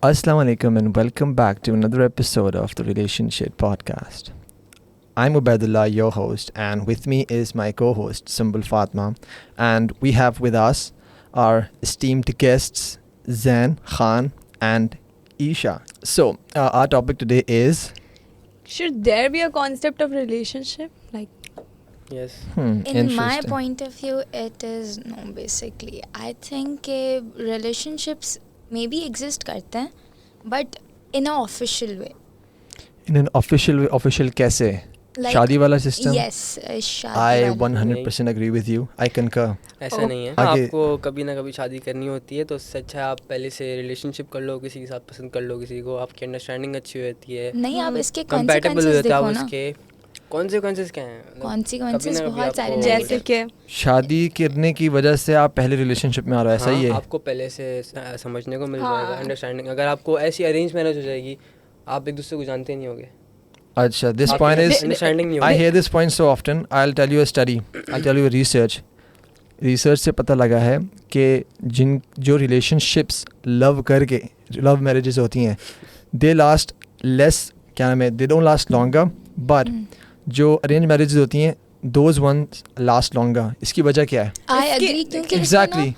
Assalamu alaikum and welcome back to another episode of the Relationship Podcast. I'm Ubaidullah, your host, and with me is my co-host Sumbul Fatma, and we have with us our esteemed guests Zain, Khan, and Isha. So our topic today is should there be a concept of relationship? Like, yes. In my point of view, it is no. Basically, I think relationships maybe exist करते हैं, but in an official way. In an official way, official कैसे? Like, शादी वाला system? Yes, शादी I वाला. 100% agree with you. I concur. ऐसा नहीं है, आगे- आपको कभी ना कभी शादी करनी होती है तो उससे अच्छा है आप पहले से रिलेशनशिप कर लो, किसी के साथ पसंद कर लो, किसी को आपकी अंडरस्टैंडिंग अच्छी होती है, नहीं, आप इसके कंपैटिबल consequences होता है देखो ना. उसके कॉन्सिक्वेंसेस क्या हैं? Consequences कभी ना कभी बहुत सारे आपको- जैसे कि शादी करने की वजह से आप पहले रिलेशनशिप में आ रहे हो, ऐसा ही है? आपको पहले से समझने को मिल हाँ. जाएगा, अंडरस्टैंडिंग. अगर आपको ऐसी अरेंज मैरिज हो जाएगी, आप एक दूसरे को जानते नहीं होगे. अच्छा, this आपकी point is, अंडरस्टैंडिंग नहीं I होगी. hear this point so often. I'll tell you a study. I'll tell you a research. Research से पता लगा है कि जो रिलेशनशिप्स लव करके लव मैरिजेस होती हैं, दे लास्ट लेस, क्या नाम है, they don't last longer, but जो अरेंज मैरिजेस होती हैं दोज वन लास्ट लॉन्गर. इसकी वजह क्या है? I agree, क्योंकि एग्जैक्टली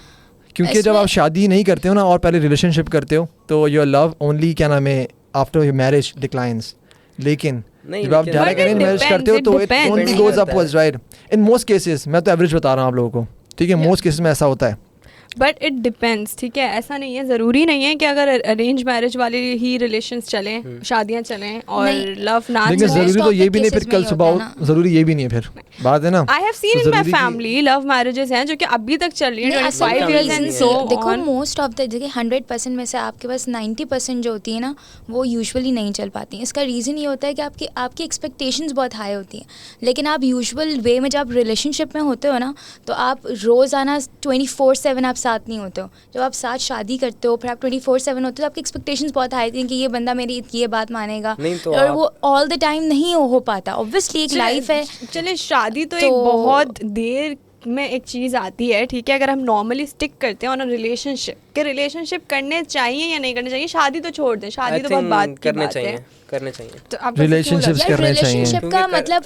क्योंकि जब इसमें- आप शादी नहीं करते हो ना और पहले रिलेशनशिप करते हो तो योर लव ओनली, क्या नाम है, आफ्टर योर मैरिज डिक्लाइंस. लेकिन नहीं, जब आप लेकिन- direct But it arrange marriage depends, करते हो it तो it depends. Only Depends goes करता है. Upwards, right? In most cases, मैं तो एवरेज बता रहा हूँ आप लोगों को, ठीक है? Yeah. मोस्ट केसेस में ऐसा होता है. बट इट डिपेंड्स, ठीक है. ऐसा नहीं है, ज़रूरी नहीं है कि अगर अरेंज मैरिज वाले ही रिलेशंस चलें, शादियां चलें और नहीं. लव ना लेकिन most चले. जरूरी of तो the ये भी नहीं फिर cases में कल ही सुबह होता है ना. जरूरी ये भी नहीं है फिर, बात है ना. आई हैव सीन तो इन माई जरूरी कि- फैमिली लव मैरिजेस हैं जो कि अभी तक चल रही हैं, नहीं, 25 असल years में and reason so है. देखो, on. मोस्ट ऑफ द देखिए 100% में से आपके पास 90% जो होती है ना, वो यूजुअली नहीं चल पाती हैं. इसका रीज़न ये होता है कि आपकी एक्सपेक्टेशंस बहुत हाई होती हैं. लेकिन आप यूजुअल वे में जब रिलेशनशिप में होते हो ना, तो आप रोज़ाना 24/7 आप साथ नहीं होते हो. जब आप साथ शादी करते हो, फिर आप 24/7 होते हो, तो आपकी एक्सपेक्टेशंस बहुत हाई थी कि ये बंदा मेरी ये बात मानेगा, नहीं तो और आप- वो ऑल द टाइम नहीं हो पाता. ऑब्वियसली एक लाइफ है. चले शादी तो एक तो- बहुत देर में एक चीज़ आती है, ठीक है. अगर हम नॉर्मली स्टिक करते हैं ऑन अ रिलेशनशिप कि रिलेशनशिप करने चाहिए या नहीं करने चाहिए, शादी तो छोड़ दें, शादी I तो बहुत think बात की करने बात है. चाहिए, करने चाहिए. तो आप वैसे क्यों Relationships लगता है? यार, करने चाहिए. रिलेशनशिप का क्योंकि मतलब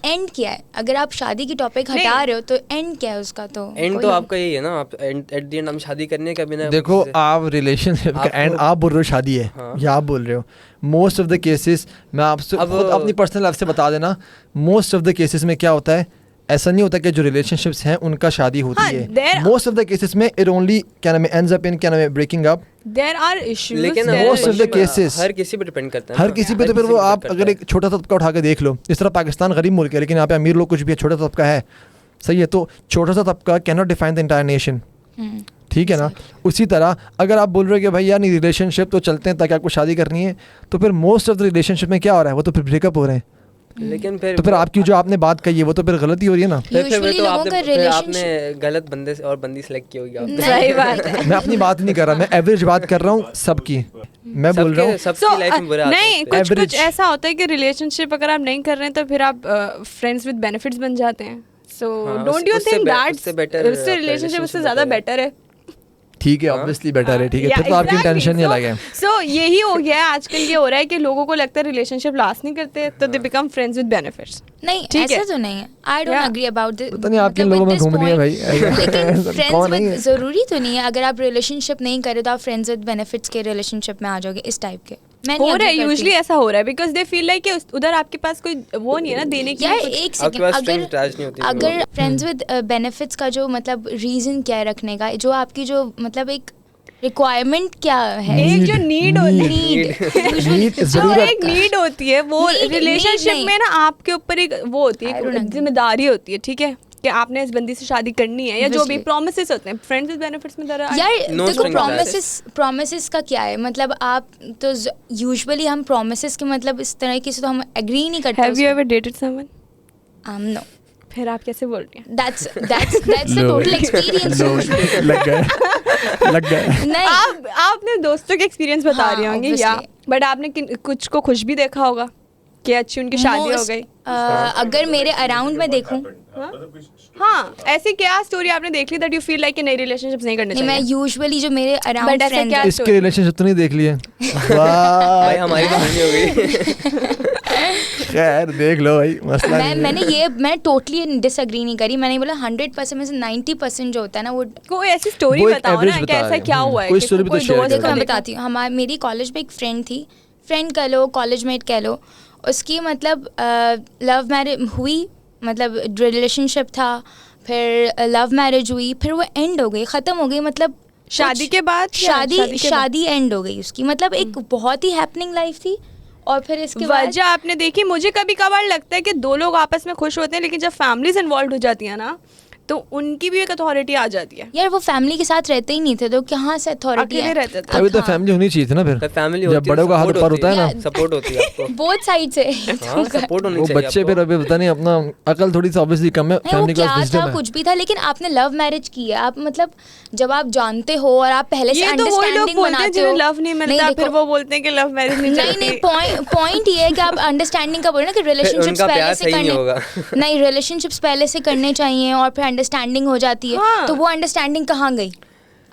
एंड क्या है? अगर आप शादी की टॉपिक नहीं. हटा रहे हो तो एंड क्या है उसका? तो एंड कोई- तो आपका यही है ना, आप एट द एंड हम शादी करने का बिना देखो, आप रिलेशनशिप का एंड आप बोल रहे हो शादी है, हाँ. या आप बोल रहे हो मोस्ट ऑफ द केसेस, मैं आपसे अब- खुद अपनी पर्सनल लाइफ से बता देना, मोस्ट ऑफ द केसेस में क्या होता है, ऐसा नहीं होता कि जो रिलेशनशिप्स हैं उनका शादी होती हाँ, है. there- most of the cases में इट ओनली, क्या नाम है, एंड्स अप इन, क्या नाम है, breaking up. There are issues. लेकिन there most are of the issues. cases- हर किसी पे डिपेंड करता है हर ना. किसी पे, तो फिर किसी वो पे आप depend अगर करता एक छोटा सा तबका उठा के देख लो, इस तरह पाकिस्तान गरीब मुल्क है लेकिन यहाँ पे अमीर लोग कुछ भी है, छोटा सा तबका है, सही है, तो छोटा सा तबका can not define the entire nation. Hmm. ठीक है ना? उसी तरह अगर आप बोल रहे हो कि भाई यार नहीं रिलेशनशिप तो चलते हैं ताकि आपको शादी करनी है, तो फिर मोस्ट ऑफ द रिलेशनशिप में क्या हो रहा है, वो तो फिर ब्रेकअप हो रहे हैं. है. लेकिन फिर तो फिर आपकी जो आपने बात कही है वो तो फिर गलती हो रही है ना. फिर Usually तो लोगों का आपने relationship- गलत बंदे से और बंदी सेलेक्ट की होगी आपने. सही बात है. मैं अपनी बात नहीं कर रहा, मैं एवरेज बात कर रहा हूँ सबकी. मैं बोल रहा हूँ सबकी लाइफ में बुरा आता है नहीं, इस पे. कुछ Average. ऐसा होता है कि रिलेशनशिप अगर आप नहीं कर रहे हैं तो फिर आप फ्रेंड्स विद बेनिफिट्स बन जाते हैं. सो हाँ, डोंट यू उससे थिंक उससे दैट better उससे आपका रिलेशनशिप उससे relationship ज़्यादा better बेटर है. ठीक है, हाँ. ऑब्वियसली बेटर है, ठीक है, फिर तो आपकी इंटेंशन ही अलग है. सो यही हो गया है आजकल. ये हो रहा है कि लोगों को लगता है रिलेशनशिप लास्ट नहीं करते तो they become friends with benefits. नहीं, ठीक है. ऐसा तो नहीं है. I don't Yeah. Agree about this. पता नहीं आप किन लोगों में घूम रही है भाई. लेकिन कौन फ्रेंड्स नहीं विद है? जरूरी तो नहीं है. अगर आप रिलेशनशिप नहीं करे तो आप फ्रेंड्स विद बेनिफिट्स के रिलेशनशिप में आ जाओगे, इस टाइप के. मैं हो नहीं रहा है, agree यूजुअली करती. ऐसा हो रहा है बिकॉज दे फील लाइक कि उधर आपके पास कोई वो नहीं है ना देने के यार लिए कुछ. एक आपके सेकंड, पास strings अगर attached नहीं होती अगर फ्रेंड्स विद बेनिफिट्स का जो मतलब रीजन क्या है रखने का, जो आपकी जो मतलब एक रिक्वायरमेंट क्या है, एक जो नीड होती है, नीड जो जरूरत. एक नीड होती है वो Need रिलेशनशिप नहीं. में ना आपके ऊपर एक वो होती I है, don't एक agree. जिम्मेदारी होती है, ठीक है, कि आपने इस बंदी से शादी करनी है या जो भी Obviously. प्रोमिसेस होते हैं फ्रेंड्स विद बेनिफिट्स में जरा. यार No देखो, strings प्रोमिसेस का क्या है मतलब? आप तो यूजुअली हम प्रोमिसेस के मतलब इस तरह की से तो हम एग्री नहीं करते. Have you ever dated someone? No, फिर आप कैसे बोल रही हैं? that's the total experience. लग गया, लग गया. नहीं, आप अपने दोस्तों के एक्सपीरियंस बता हाँ, रही होंगी या obviously. बट आपने कुछ को खुश भी देखा होगा. कि अच्छी उनकी शादी हो गई? अगर मेरे अराउंड में देखूं, हाँ, ऐसी क्या स्टोरी आपने देख ली दैट यू फील लाइक कि नई रिलेशनशिप्स नहीं करने नहीं, मैं चाहिए? यूजुअली जो मेरे But अराउंड ऐसा फ्रेंड्स क्या- इसके रिलेशनशिप तो नहीं देख लिए? भाई वाह, हमारी कहानी हो गई। खैर देख लो भाई, मसला नहीं है। मैं टोटली डिसएग्री नहीं करी। मैंने बोला 100% में से 90% जो होता है ना वो कोई ऐसी स्टोरी वो एक बताओ average ना कि बता ऐसा रहे क्या हैं। हुआ है कोई कि story भी तो share दोस्त करो। देखो मैं देखा- बताती हूँ। मेरी कॉलेज में एक फ्रेंड थी, फ्रेंड कह लो, कॉलेज मेट कह लो, उसकी मतलब लव मैरिज हुई, मतलब रिलेशनशिप था, फिर लव मैरिज हुई, फिर वो एंड हो गई, ख़त्म हो गई, मतलब शादी कुछ- के बाद या शादी के बाद? शादी एंड हो गई उसकी, मतलब एक बहुत ही हैपनिंग लाइफ थी। और फिर इसके बाद वजह आपने देखी? मुझे कभी कभार लगता है कि दो लोग आपस में खुश होते हैं, लेकिन जब फैमिलीज इन्वॉल्व हो जाती है ना, तो उनकी भी एक अथॉरिटी आ जाती है। यार वो फैमिली के साथ रहते ही नहीं थे, तो कहाँ से अथॉरिटी अकेले है? रहते थे। अभी तो हाँ। फैमिली होनी चाहिए थी ना फिर, फैमिली जब बड़ों का हाथ ऊपर होता है ना, सपोर्ट होती है आपको। बोथ साइड से हाँ, सपोर्ट होनी वो चाहिए बच्चे आपको। फिर अभी पता नहीं, अपना अकल थोड़ी सी ऑब्वियसली कम है, नहीं, वो फैमिली का क्या था विजडम है। कुछ भी था, लेकिन आपने लव मैरिज की है, आप मतलब जब आप जानते हो और आप पहले से ये तो वही लोग अंडरस्टैंडिंग बोलते हैं बनाते जिन्हें हो। लव नहीं मिलता, फिर देखो, वो बोलते हैं कि लव मैरिज नहीं नहीं नहीं, चलती। पॉइंट ये है कि आप अंडरस्टैंडिंग का बोल रहे हो ना कि रिलेशनशिप्स उनका पहले प्यार से सही नहीं करने होगा। नहीं, रिलेशनशिप्स पहले से करने चाहिए और फिर अंडरस्टैंडिंग हो जाती है। हाँ। तो वो अंडरस्टैंडिंग कहाँ गई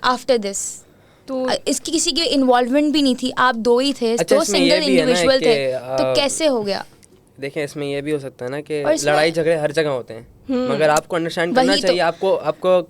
आफ्टर दिस? तो इसकी किसी की इन्वॉल्वमेंट भी नहीं थी, आप दो ही थे, अच्छा, दो इसमें ये सिंगल भी है ना इंडिविजुअल कि, थे, तो कैसे हो गया? देखें, इसमें ये भी हो सकता है ना कि और इसमें- लड़ाई झगड़े हर जगह होते हैं, मगर आपको अंडरस्टैंड करना वही तो- चाहिए, आपको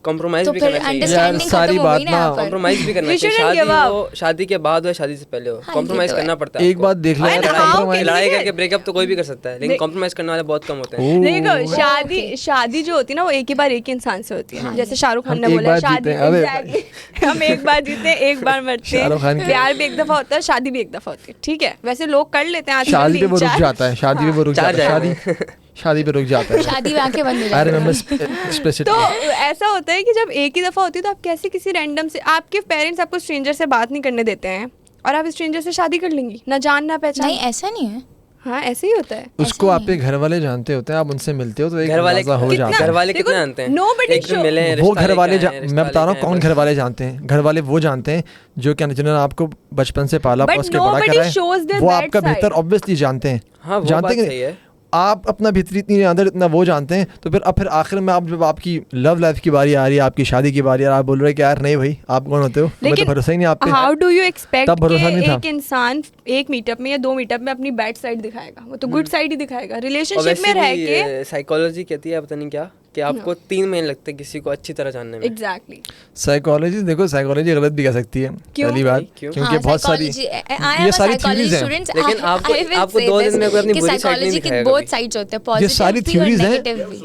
कॉम्प्रोमाइज तो भी फिर करना चाहिए। अंडरस्टैंडिंग यार, सारी खत्म हो गई बात ना ना- यहाँ पर। कॉम्प्रोमाइज भी करना You चाहिए, shouldn't give up. शादी के बाद हो या शादी से पहले हो, हाँ, ये कॉम्प्रोमाइज तो करना है। पड़ता है एक बात देख लो And यार, how compromise- can लड़ाई we- करके ब्रेकअप तो कोई भी कर सकता है, लेकिन देख- कॉम्प्रोमाइज करने वाले बहुत कम होते हैं। ओह, देखो, शादी जो होती है ना, वो एक ही बार एक ही इंसान से होती है। हाँ, जैसे शाहरुख खान हम ने एक बोला बार शादी, जीते हैं, अबे। Exactly. हम एक बार जीते हैं, एक बार मरते शाहरुख खान हैं। की- प्यार भी एक दफा होता है, शादी भी एक दफा होती है, ठीक है? वैसे लोग कर लेते हैं आजकल शादी पे वो रुक 3-4। जाता है, शादी पे वो रुक चार जाता है, जाएंगे। शादी पे रुक जाता है। शादी में आंखें बंद हो आई जाती हैं। Remember explicitly. तो ऐसा होता है कि जब एक ही दफा होती है, तो आप कैसे किसी रैंडम से, आपके पेरेंट्स आपको स्ट्रेंजर से बात नहीं करने देते हैं और आप स्ट्रेंजर से शादी कर लेंगी, ना जान ना पहचान। नहीं, ऐसा नहीं है। हाँ, ऐसे ही होता है। उसको ऐसा आपके घर वाले जानते होते हैं, आप उनसे मिलते हो तो एक घर वाले अंदाजा हो कितना- जाता घर है। वाले देखो, कितने जानते हैं? nobody एक दिन show- मिले हैं, वो रिश्ता घर वाले लेके आए हैं, मैं बता रहा हूँ रिश्ता कौन लेके घर आए वाले जानते हैं। घर वाले वो जानते हैं जो क्या, जिन्होंने आपको बचपन से पाला, But उसके बड़ा nobody करा shows है, their वो bad आपका side. बेहतर ऑब्वियसली जानते हैं। हाँ, वो जानते बात कि सही है। आप अपना भीतरी इतनी अंदर इतना वो जानते हैं, तो फिर आखिर में आप जब आपकी लव लाइफ की बारी आ रही है, आपकी शादी की बारी आ रही है, आप बोल रहे हैं कि यार नहीं भाई आप कौन होते हो, हमें तो भरोसा ही नहीं आप पे। हाउ डू यू एक्सपेक्ट तब भरोसा नहीं था। एक इंसान एक मीटअप में या 2 मीटअप में अपनी बैड साइड दिखाएगा? वो तो गुड साइड ही दिखाएगा। और रिलेशनशिप वैसे में रह भी के साइकोलॉजी कहती है, पता नहीं क्या, कि आपको 3 महीने लगते हैं किसी को अच्छी तरह जानने में। एग्जैक्टली। साइकोलॉजी देखो, साइकोलॉजी गलत भी कह सकती है क्यों? पहली बात, क्यों? क्योंकि बहुत सारी ये सारी थ्योरीज हैं। लेकिन आपको 2 दिन में कोई अपनी बुरी साइड नहीं साइकोलॉजी के दिखाएगा बोथ कभी। साइड्स होते हैं, ये पॉजिटिव सारी भी और theories हैं। नेगेटिव भी।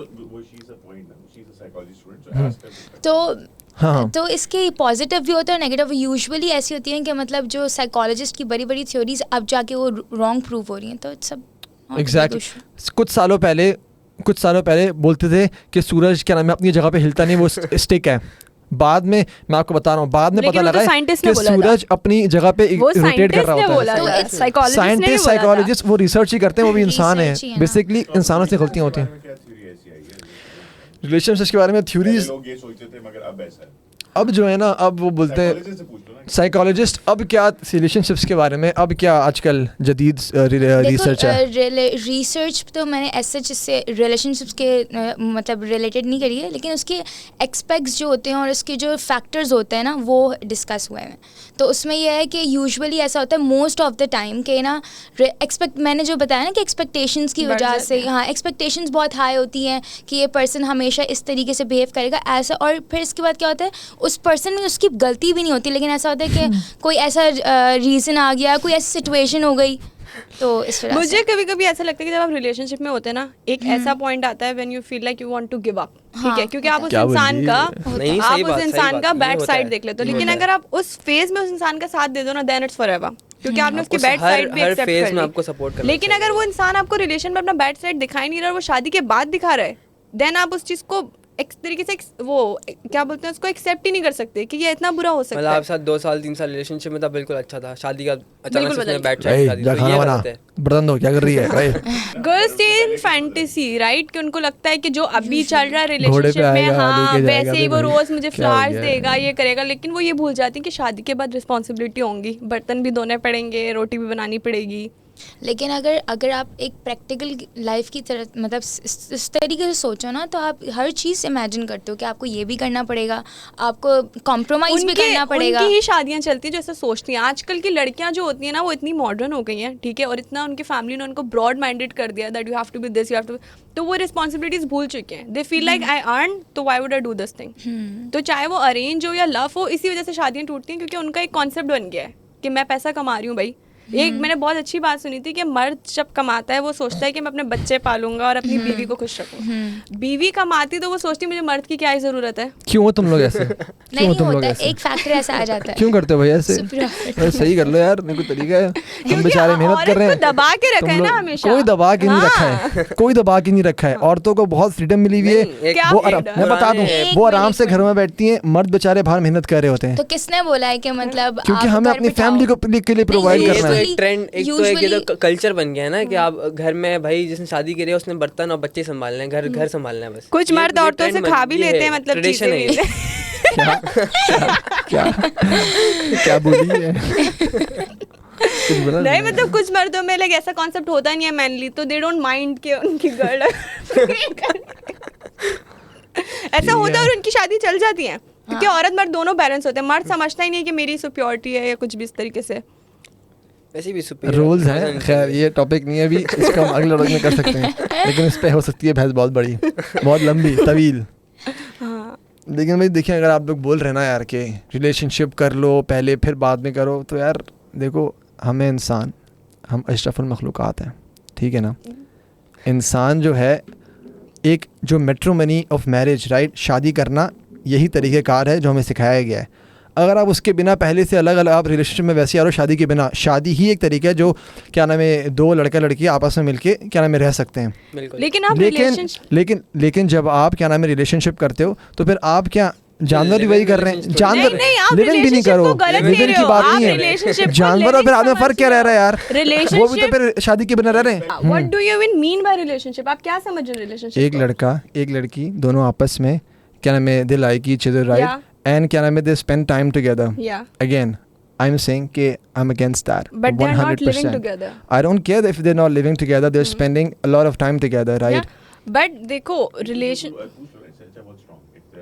तो हाँ तो इसके पॉजिटिव भी होते हैं और नेगेटिव यूजुअली ऐसी होती हैं कि मतलब जो साइकोलॉजिस्ट की बड़ी बड़ी थ्योरीज अब जाके वो रॉन्ग प्रूव हो रही हैं, तो इट्स सब एग्जैक्टली। कुछ सालों पहले बोलते थे कि सूरज क्या नाम है अपनी जगह पे हिलता नहीं, वो स्टिक है। बाद में मैं आपको बता रहा हूँ, बाद में लेकिन पता वो तो लगा है scientist ने कि बोला था। सूरज अपनी जगह पे वो रोटेट कर रहा साइंटिस्ट ने बोला होता है। था, साइकोलॉजिस्ट ने नहीं साइंटिस्ट बोला था। साइकोलॉजिस्ट वो रिसर्च ही करते हैं, वो भी इंसान है। Research ही है, हाँ। बेसिकली इंसानों से गलतियाँ होती हैं। रिलेशनशिप्स के बारे में थ्योरीज लोग ये सोचते थे मगर अब ऐसा है। अब जो है ना, अब वो बोलते हैं Psychologist से पूछ लो ना। साइकोलॉजिस्ट अब क्या रिलेशनशिप्स के बारे में, अब क्या आजकल जदीद रिसर्च है। रिसर्च तो मैंने ऐसे इससे रिलेशनशिप्स के मतलब रिलेटेड नहीं करी है, लेकिन उसके एक्सपेक्ट्स जो होते हैं और उसके जो फैक्टर्स होते हैं ना, वो डिस्कस हुए हैं। तो उसमें यह है कि यूजुअली ऐसा होता है मोस्ट ऑफ द टाइम कि ना मैंने जो बताया ना कि एक्सपेक्टेशंस की बढ़ वजह जाते से, हैं। हाँ, एक्सपेक्टेशंस बहुत हाई होती हैं कि ये पर्सन हमेशा इस तरीके से बिहेव करेगा ऐसा, और फिर इसके बाद क्या होता है, उस पर्सन में उसकी गलती भी नहीं होती, लेकिन ऐसा होता है कि कोई ऐसा रीज़न आ गया, कोई ऐसी सिचुएशन हो गई, तो इस वजह मुझे कभी कभी ऐसा लगता है कि जब आप रिलेशनशिप में होते हैं ना, एक ऐसा पॉइंट आता है when you feel like you want to give up, ठीक है? हाँ, क्योंकि आप उस क्या बोल इंसान रही का है? नहीं, आप सही उस बात, सही इंसान बात, का ये बैड होता साइड है, देख लेते हो, ये लेकिन होता अगर आप उस फेज में उस इंसान का साथ दे दो ना, देन इट्स फॉरएवर, क्योंकि आपने उसकी आपको बैड साइड भी हर एक्सेप्ट फेज कर में ली। आपको सपोर्ट करना लेकिन चाहिए। अगर वो इंसान आपको रिलेशन में अपना बैड साइड दिखाई नहीं रहा और वो शादी के बाद दिखा रहा है, देन आप उस चीज को एक तरीके से वो क्या बोलते हैं उसको, एक्सेप्ट ही नहीं कर सकते कि ये इतना बुरा हो मतलब सकता है। आप साथ 2 साल 3 साल रिलेशनशिप में था, बिल्कुल अच्छा था, शादी का बिल्कुल अचानक से बदल उसने बैठ भाई शादी, जा तो खाना ये बना, बात है। बर्तन दो, क्या कर रही है भाई। Girls stay in fantasy, right? कि उनको लगता है कि जो अभी चल रहा है घोड़े पे रिलेशनशिप में, आएगा, हाँ, लेके जाएगा, वैसे ही वो भाई, रोज मुझे क्या हो फ्लावर्स गया? देगा, ये करेगा, लेकिन वो ये भूल जाती है कि शादी के बाद रिस्पॉन्सिबिलिटी होंगी, बर्तन भी धोने पड़ेंगे, रोटी भी बनानी पड़ेगी, लेकिन अगर आप एक प्रैक्टिकल लाइफ की तरह मतलब इस तरीके से सोचो ना, तो आप हर चीज़ इमेजिन करते हो कि आपको ये भी करना पड़ेगा, आपको कॉम्प्रोमाइज़ भी करना पड़ेगा। उनकी ही शादियां चलती हैं जो ऐसा सोचती हैं। आजकल की लड़कियां जो होती हैं ना, वो इतनी मॉडर्न हो गई हैं, ठीक है, और इतना उनकी फैमिली ने उनको ब्रॉड माइंडेड कर दिया that you have to be this, you have to, तो वो रिस्पॉन्सिबिलिटीज भूल चुके हैं। They feel like I earn, तो why would I do this thing. तो चाहे वो अरेंज हो या लव हो, इसी वजह से शादियां टूटती हैं, क्योंकि उनका एक कॉन्सेप्ट बन गया है कि मैं पैसा कमा रही हूँ भाई। एक मैंने बहुत अच्छी बात सुनी थी कि मर्द जब कमाता है वो सोचता है कि मैं अपने बच्चे पालूंगा और अपनी बीवी को खुश रखूंगा। बीवी कमाती तो वो सोचती मुझे मर्द की क्या ही जरूरत है। क्यों हो तुम लोग ऐसे? नहीं होता है, एक फैक्टर ऐसा आ जाता है। क्यों करते हो भैया ऐसे? अरे सही कर लो यार, मेरे को तरीका है, हम बेचारे मेहनत कर रहे हैं। दबा के रखा है ना हमेशा। कोई दबा के नहीं रखा है, कोई दबा के नहीं रखा है। औरतों को बहुत फ्रीडम मिली हुई है, वो मैं बता दूं, वो आराम से घर में बैठती हैं, मर्द बेचारे बाहर मेहनत कर रहे होते हैं। तो किसने बोला है कि मतलब क्योंकि हमें अपनी फैमिली को के लिए प्रोवाइड करना है। एक ट्रेंड, एक तो कल्चर बन गया है ना कि आप घर में भाई जिसने शादी करी है उसने बर्तन और बच्चे संभालने हैं, घर संभालना है बस। कुछ मर्द औरतों से खा भी लेते हैं, मतलब ट्रेडिशन है। क्या बोली है? नहीं मतलब कुछ मर्दों में लाइक ऐसा कॉन्सेप्ट होता नहीं है मैनली, तो दे डोंट माइंड कि उनकी गर्ल ऐसा होता है और उनकी शादी चल जाती है, क्योंकि औरत मर्द दोनों बैलेंस होते हैं। मर्द समझता ही नहीं है कि मेरी सुप्योरिटी है या कुछ भी इस तरीके से। वैसे भी रूल्स हैं, खैर ये टॉपिक नहीं है अभी, इसका हम अगले टॉपिक में कर सकते हैं, लेकिन इस पे हो सकती है बहस बहुत बड़ी, बहुत लंबी तवील। लेकिन भाई देखिए, अगर आप लोग बोल रहे हैं ना यार कि रिलेशनशिप कर लो पहले फिर बाद में करो, तो यार देखो हमें इंसान, हम अशरफुल मखलूक़ात हैं, ठीक है ना। इंसान जो है एक जो मैट्रिमोनी ऑफ मैरिज, राइट, शादी करना यही तरीक़ेकार है जो हमें सिखाया गया है। अगर आप उसके बिना पहले से अलग अलग आप रिलेशनशिप में वैसे आ रहे हो, शादी के बिना, शादी ही एक तरीका है जो क्या नाम है, दो लड़का लड़की आपस में मिलके क्या नाम है रह सकते हैं। लेकिन जब आप क्या नाम है रिलेशनशिप करते हो, तो फिर आप क्या जानवर भी वही कर रहे हैं, जानवर लिविंग भी नहीं करो, लिविंग की बात नहीं है, जानवर और फिर आदमी फर्क क्या रह रहा है यार, वो भी तो फिर शादी के बिना रह रहे हैं। What do you even mean by relationship? आप क्या समझ रहे हो रिलेशनशिप? एक लड़का एक लड़की दोनों आपस में क्या नाम है they like each other, right, and क्या नाम है they spend time together. Yeah. Again, I'm saying कि I'm against that. But they're not living together. I don't care if they're not living together. They're spending a lot of time together, right? Yeah. But देखो relation.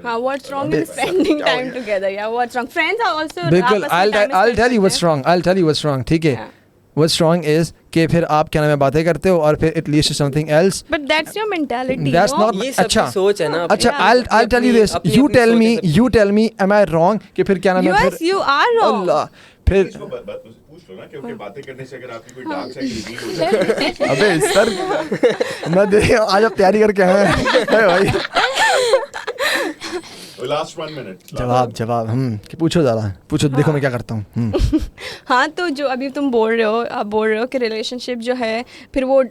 हाँ, what's wrong in spending time together? Yeah, what's wrong? Friends are also. बिल्कुल, I'll tell you what's wrong. I'll tell you what's wrong. ठीक है. What's wrong is कि फिर आप क्या नाम है बातें करते हो और फिर it leads to something else. But that's your mentality. That's not. ये सब सोच है ना। अच्छा, I'll tell you this. You tell me, am I wrong? कि फिर क्या नाम है फिर? Yes, you are wrong. अल्लाह, फिर पूछ लो ना क्योंकि बातें करने से अगर आपकी कोई डार्क साइड रिवील हो जाए। अबे सर, मैं देख आज आप तैयारी करके आए हैं भाई। Last 1 minute. जवाब कि पूछो ज़रा, पूछो, देखो मैं क्या करता हूँ। हाँ, तो जो अभी तुम बोल रहे हो कि रिलेशनशिप जो है फिर वो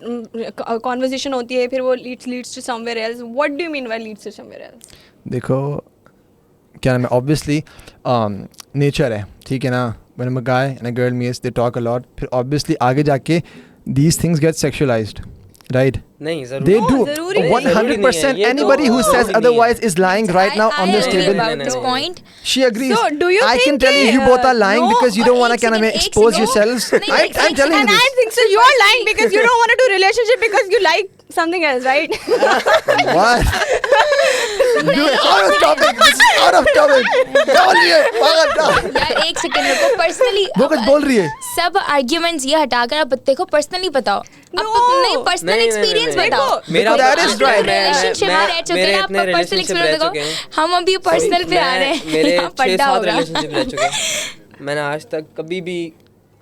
कॉन्वर्जेशन होती है, फिर वो leads to somewhere else. What do you mean by leads to somewhere else? देखो क्या नाम है, ऑब्वियसली नेचर है, ठीक है ना। When a guy and a girl meets they talk a lot, फिर ऑब्वियसली आगे जाके दीज थिंग्स गेट सेक्सुअलाइज्ड, right? नहीं जरूर They do 100%. Anybody who says otherwise is lying right now on this table. This point. She agrees. So, do you I can think tell you both are lying because you don't want to kind of expose yourselves. I'm telling you And I this. think so. You are lying because you don't want to do relationship because you like something else, right? What? Dude, out of topic. This is out of topic. क्या बोल रही है? पागल क्या? यार एक second रुको, personally वो कुछ बोल रही है। सब आर्ग्यूमेंट्स ये हटाकर आप देखो पर्सनली बताओ, नहीं पर्सनल एक्सपीरियंस बताओ। मेरा रिलेशनशिप में रह चुके हैं, आपका पर्सनल एक्सपीरियंस देखो। हम अभी पर्सनल पे आ रहे हैं, मेरे 6-7 होगा। रिलेशनशिप रह चुके हैं। मैंने आज तक कभी भी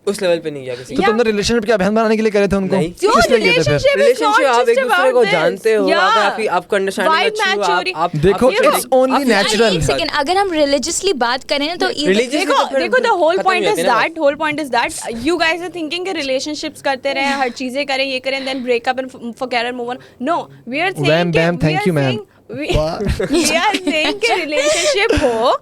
उस लेवल पे नहीं गया किसी। तो तुमने रिलेशनशिप क्या बहन बनाने के लिए करे थे उनको? नहीं। किस लिए किए थे फिर? रिलेशनशिप आप एक दूसरे को जानते हो, अगर आपको अंडरस्टैंडिंग अच्छी हो, आप देखो इट्स ओनली नेचुरल। एक सेकंड, अगर हम रिलीजियसली बात करें ना तो देखो the whole point is that you guys are thinking कि रिलेशनशिप्स करते रहे, हर चीजें करें, ये करें, then breakup and forget and move on. No, we are saying thank you ma'am. We are saying कि रिलेशनशिप हो,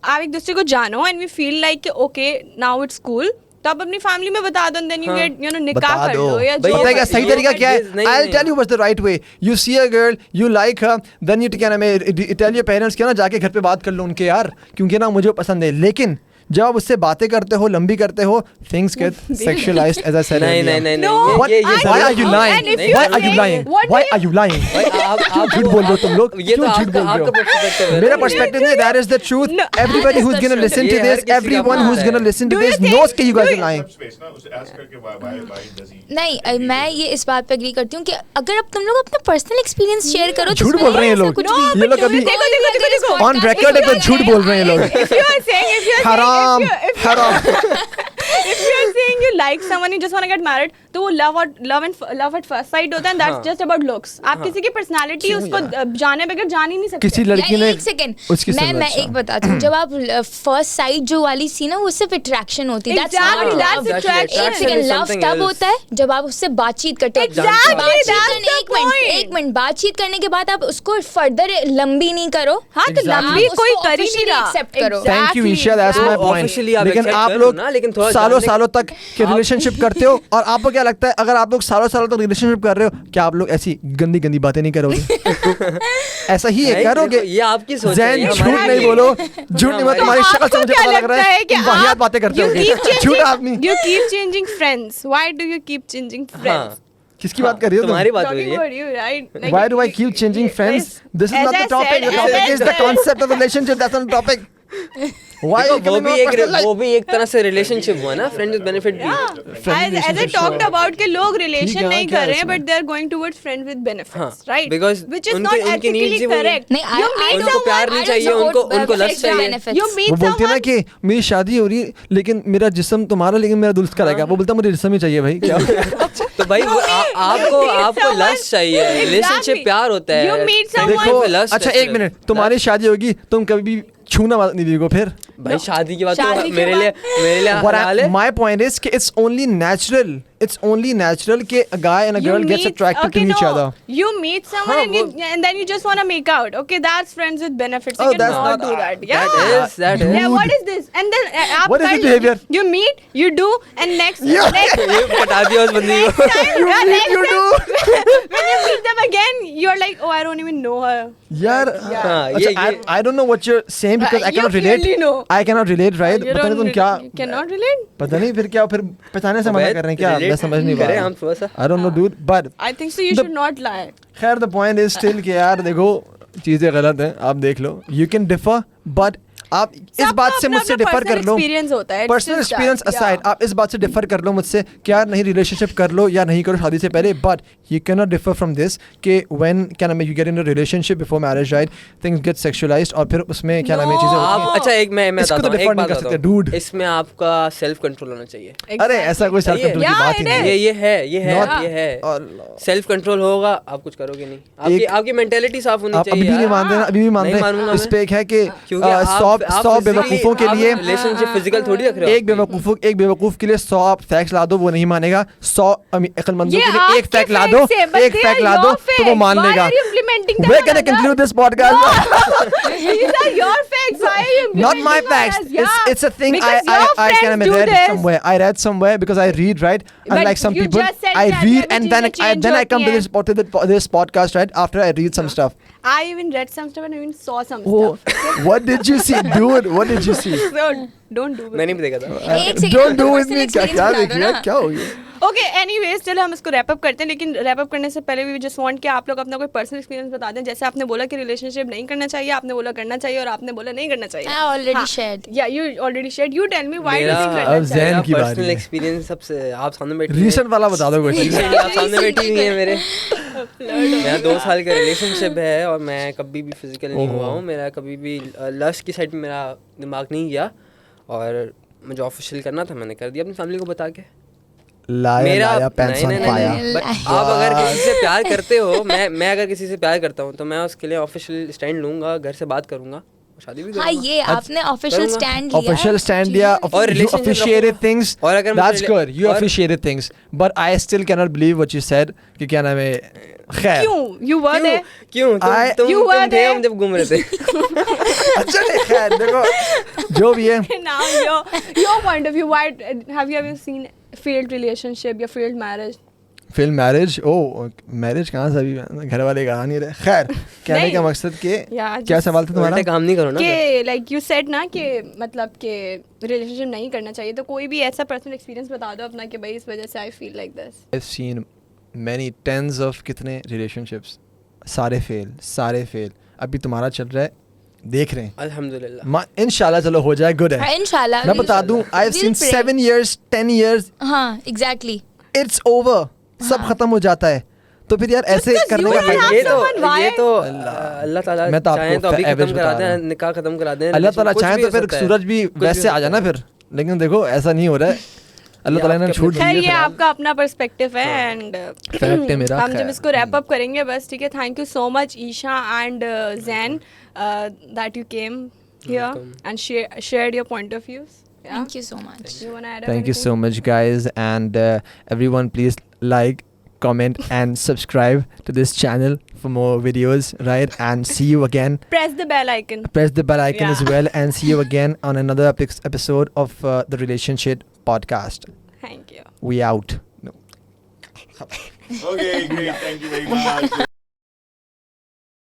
आप एक दूसरे को जानो and we feel like okay now it's cool, तो आप अपनी फैमिली में बता दो, देन यू गेट निकाह कर लो या जो। पता है क्या सही तरीका क्या है? I'll tell you what's the right way. You see a girl, you like her, then you क्या नाम है tell your parents क्या ना जाके घर पे बात कर लो उनके यार, क्योंकि ना मुझे पसंद है। लेकिन जब आप उससे बातें करते हो, लंबी करते हो, things get sexualized as I said नहीं earlier. नहीं नहीं No, नहीं, What- ये why are you and lying? if you Why are are you saying- lying? what do Why you- are you lying? भाई आप क्यों झूठ बोल रहे हो तुम लोग? ये तो क्यों झूठ बोल रहे आपका हो? perspective है। मेरा perspective है, that is the truth. No, Everybody who's gonna listen to ये हर this, किसी का everyone अपना who's है। gonna listen to Do you this think- knows कि you guys do are you- lying. space ना उसे ask करके why does he नहीं मैं ये इस बात पे एग्री करती हूँ कि अगर अब तुम लोग अपना पर्सनल एक्सपीरियंस शेयर करो तो झूठ इसमें बोल रहे हैं ये ऐसा लोग। कुछ No, भी- ये लोग but अभी देखो, देखो, देखो, देखो। on record है तो झूठ बोल रहे हैं ये लोग। If you are saying हराम, हराम। if you are saying you like someone, you just want to get married, तो वो love at first sight होता है, and that's just about looks. आप किसी की personality उसको जाने बगैर जान ही नहीं सकते. किसी लड़की ने एक सेकंड उसकी मैं सुनो, अच्छा। एक बताती हूँ जब आप फर्स्ट साइड जो वाली सी ना वो सिर्फ अट्रैक्शन होती है That's Exactly, not that's love. attraction. एक सेकंड is लव something तब else. होता है जब आप उससे बातचीत करते हो Exactly, बातचीत that's करने- the point. एक मिनट बातचीत करने के बाद आप उसको फर्दर लंबी नहीं करो हाँ, तो Exactly. लंबी आप कोई उसको कर ही नहीं officially रहा. accept करो। Thank you, Isha. That's my Exactly. point. Officially आप लेकिन accept आप करो लोग ना, लेकिन थोड़ा सालों जानने- सालों तक के रिलेशनशिप करते हो, और आपको क्या लगता है अगर आप लोग सालों सालों तक रिलेशनशिप कर रहे हो, क्या आप लोग ऐसी गंदी गंदी बातें नहीं करोगे? ऐसा ही है, नहीं, करोगे? देखो, ये आपकी सोच है, जैन, ये झूठ हमारी नहीं नहीं। बोलो, झूठ नहीं बोलो, तो तुम्हारी शक्ल से आपको मुझे क्या पता लग रहा लगता है है कि तुम वाहियात आप- बातें करते you हो। keep changing- झूठ आदमी। You keep changing friends. Why do you keep changing friends? हाँ, किसकी बात कर रही हो तुम? तुम्हारी बात हो रही Talking है। about you, right? Like, Why do I keep changing friends? This is as not the I topic. said, The as topic I is the said. concept of relationship. That's not the topic. Why are you देखो, coming on personal life? वो भी एक तरह से relationship हुआ ना, friend with benefit भी। As I talked about कि लोग relation ठीक है, नहीं क्या कर रहे है हैं, इसमें? but they are going towards friends with benefits, हाँ, right? because Which is उनके- not उनकी ethically needs ही वो- correct. नहीं You meet उनको someone, प्यार नहीं चाहिए, उनको लस्ट चाहिए। you meet वो बोलती है ना someone, कि मेरी शादी हो रही है लेकिन मेरा जिस्म तुम्हारा लेकिन मेरा दिल उसका रहेगा। वो बोलता है मुझे जिस्म ही चाहिए भाई। क्या तो भाई वो आपको meet आपको someone- लस्ट चाहिए, Exactly. रिलेशनशिप प्यार होता है। You meet Friendship someone- में देखो, lust अच्छा है एक सिर्फ। मिनट, तुम्हारी शादी होगी तुम कभी भी छूना मत नहीं को फिर। भाई शादी की बात तो शादी के मेरे लिए What हलाल है। my point is कि it's only natural. It's only natural कि a guy and a girl gets attracted okay, to each no. other. You meet someone हाँ, and then you just want to make out. Okay, that's friends with benefits. You Oh, that's cannot not- do that. Yeah. That is Yeah, what is this? And then What is this behavior? You meet, you do, and next Yeah. next ये पटा दिया उस बंदी को। time, yeah, next You time, do. when you meet them again, you're like, oh, I don't even know her. यार हाँ, अच्छा, I don't know what you're saying because I You cannot relate. clearly know. I cannot relate, right? You पता नहीं don't तुम क्या you cannot relate. पता नहीं फिर क्या फिर पहचाने से मना कर रहे हैं क्या? मैं समझ नहीं पा करें रहा। हम थोड़ा सा। I don't know dude, but I think so. You The- should not lie. खैर the point is still कि यार देखो चीज़ें गलत हैं, आप देख लो। You can differ, but आप इस सबका बात से अपना मुझसे अपना डिफर कर personal लो। experience होता है, it's personal just that, experience aside, yeah. आप इस बात से डिफर कर लो मुझसे क्या नहीं रिलेशनशिप कर लो या नहीं करो शादी से पहले, but you can not differ from this कि व्हेन क्या नाम है you get in a relationship before marriage, right, things get sexualised और फिर उसमें क्या नाम है चीज़ें आप होती हैं। अच्छा एक मैं इसको बताता तो हूँ, differ एक नहीं बात कर सकते, बताता हूँ। dude. इसमें आपका सेल्फ कंट्रोल होना चाहिए। अरे ऐसा कोई सेल्फ सही है। कंट्रोल की Yeah, बात ही it नहीं is. है। ये है ये है Not- ये है। अल्लाह। सेल्फ कंट्रोल होगा आप कुछ करोगे नहीं। आपकी एक- आपकी मेंटेलिटी साफ होनी आप चाहिए। अभी भी नहीं यार। मान रहे ना, अभी भी मान नहीं रहे मानूंगा इस मैं। पे एक है कि क्योंकि आप 100 बेवकूफ़ों के लिए रिलेशनशिप फिजिकल थोड़ी रख रहे हो। एक बेवकूफ़ के लिए 100 आप फैक्ट्स ला दो वो नहीं मानेगा, 100 अक्लमंदों ये के लिए एक आपके फैक्ट ला दो, facts है, but एक they फैक्ट are ला दो your तो वो facts. मान Why लेगा। are you implementing them We're on gonna others? conclude this podcast. These are your facts. Why are you Not implementing my on facts. us? Yeah. It's a thing Because I your kind friends of do read this. somewhere. I read somewhere because I read, right? But Unlike some you people, just said I that read every and चीज़ें change then I come to होती this podcast, right? After I read some stuff. I even read some stuff and even saw some Oh, stuff. what did you see, dude? What did you see? So don't do it. मैंने भी देखा था। एक second, Don't do with personal me. क्या experience क्या बता दो देखिए ना। क्या हो गया? Okay, anyways, चलो हम इसको रैप अप करते हैं, लेकिन रैप अप करने से पहले भी जस्ट वांट कि आप लोग अपना कोई पर्सनल एक्सपीरियंस बता दें। जैसे आपने बोला कि रिलेशनशिप नहीं करना चाहिए, आपने बोला करना चाहिए और आपने बोला नहीं करना चाहिए। I already हाँ, shared. Yeah, you already shared. You tell me why do you think अब करना ज़ैन चाहिए? की बारी पर्सनल है। एक्सपीरियंस सबसे आप सामने बैठी हैं। Recent वाला बता दो कुछ। Recently आप सामने बैठी हुई है मेरे। मेरा 2 साल का रिलेशनशिप है और मैं कभी भी फिजिकल नहीं हुआ हूँ। मेरा कभी भी लस्ट की साइड में मेरा दिमाग नहीं गया और मुझे ऑफिशियल करना था, मैंने कर दिया अपनी फैमिली को बता के। लाया लाया पैंट्स ऑन फायर। But आप अगर किसी से प्यार करते हो, मैं अगर किसी से प्यार करता हूँ तो मैं उसके लिए ऑफिशियल स्टैंड लूंगा, घर से बात करूंगा, शादी भी हाँ करूंगा। ये आपने ऑफिशियल करूँगा। स्टैंड लिया Official stand लिया, और you relationship officiated रखो। things. और अगर मुझे That's good. You और- officiated things. But I still cannot believe what you said. कि क्या नाम है? खैर। क्यों? You were क्यों there. क्यों तुम You were थे there. हम जब घूम रहे थे। अच्छा नहीं खैर देखो जो भी है। Now your point of view. Why have you ever seen failed relationship या failed marriage? फिर मैरिज, ओ मैरिज कहाँ से, अभी घर वाले कहा नहीं रहे। खैर कहने नहीं। का मकसद के Yeah, क्या just- सवाल था तुम्हारा? उल्टे काम नहीं करो ना। कि लाइक यू सेड ना कि मतलब कि रिलेशनशिप नहीं करना चाहिए, तो कोई भी ऐसा पर्सनल एक्सपीरियंस बता दो अपना कि भाई इस वजह से I feel like this. I've seen many tens of कितने relationships, सारे फेल। अभी तुम्हारा चल रहा है, देख रहे हैं। अल्हम्दुलिल्लाह। इंशाल्लाह चलो हो जाए, गुड है। इंशाल्लाह मैं बता दूं, I've We'll seen pray. 7 years, 10 years, हाँ एग्जैक्टली it's over, सब हाँ। खत्म हो जाता है। तो फिर यार ऐसे Just करने you का and फायदा। have ये तो someone, why? ये तो अल्लाह ताला मैं तो आपको चाहे तो अभी average खत्म करा बता रहा दें, हूँ। निकाह खत्म करा दें। अल्लाह ताला कुछ चाहे भी तो हो फिर सकता है। सूरज भी कुछ भी वैसे हो आ जाना सकता फिर, लेकिन देखो ऐसा नहीं हो रहा है। अल्लाह ताला ने आपके छूट दी खैर है ये फिलहाल। आपका अपना पर्सपेक्टिव है एंड Fact है मेरा, हम खैर। जब इसको रैप अप करेंगे बस, ठीक है। Thank you so much Isha and Jain that you came here Welcome. And shared your point of views. Yeah? Thank you so much. You wanna add up Thank you anything? so much, guys, and everyone, please like, comment, and subscribe to this channel for more videos, right? And see you again. Press the bell icon. Press the bell icon as Yeah. well, and see you again on another episode of the Relationship Podcast. Thank you. We out. No. Okay, great. Thank you very much.